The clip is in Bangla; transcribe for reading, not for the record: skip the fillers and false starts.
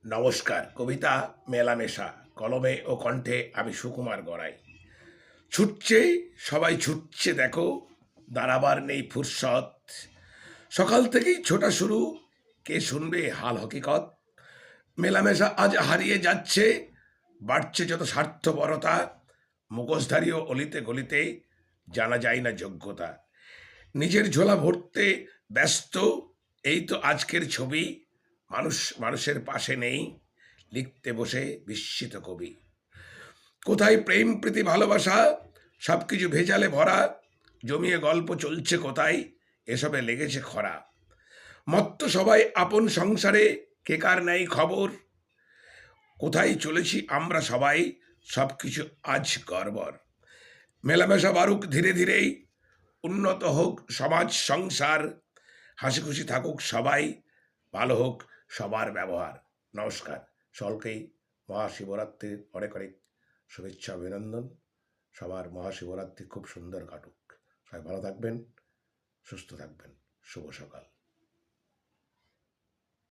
নমস্কার। কবিতা মেলামেশা, কলমে ও কণ্ঠে আমি সুকুমার গড়াই। ছুটছে, সবাই ছুটছে দেখো, দাঁড়াবার নেই ফুরসত। সকাল থেকেই ছোটা শুরু, কে শুনবে হাল হকিকত। মেলামেশা আজ হারিয়ে যাচ্ছে, বাড়ছে যত স্বার্থপরতা। মুখোশধারী ও অলিতে গলিতে জানা যায় না যোগ্যতা। নিজের ঝোলা ভরতে ব্যস্ত, এই তো আজকের ছবি। মানুষ মানুষের পাশে নেই, লিখতে বসে বিস্মিত কবি। কোথায় প্রেম প্রীতি ভালোবাসা, সব কিছু ভেজালে ভরা। জমিয়ে গল্প চলছে কোথায়, এসবে লেগেছে খরা। মত্ত সবাই আপন সংসারে, কে কার নেই খবর। কোথায় চলেছি আমরা সবাই, সব কিছু আজ গড়বড়। মেলামেশা বাড়ুক ধীরে ধীরেই, উন্নত হোক সমাজ সংসার। হাসি খুশি থাকুক সবাই, ভালো হোক সবার ব্যবহার। নমস্কার। সকলকেই মহাশিবরাত্রির অনেক অনেক শুভেচ্ছা অভিনন্দন। সবার মহাশিবরাত্রি খুব সুন্দর কাটুক। সবাই ভালো থাকবেন, সুস্থ থাকবেন। শুভ সকাল।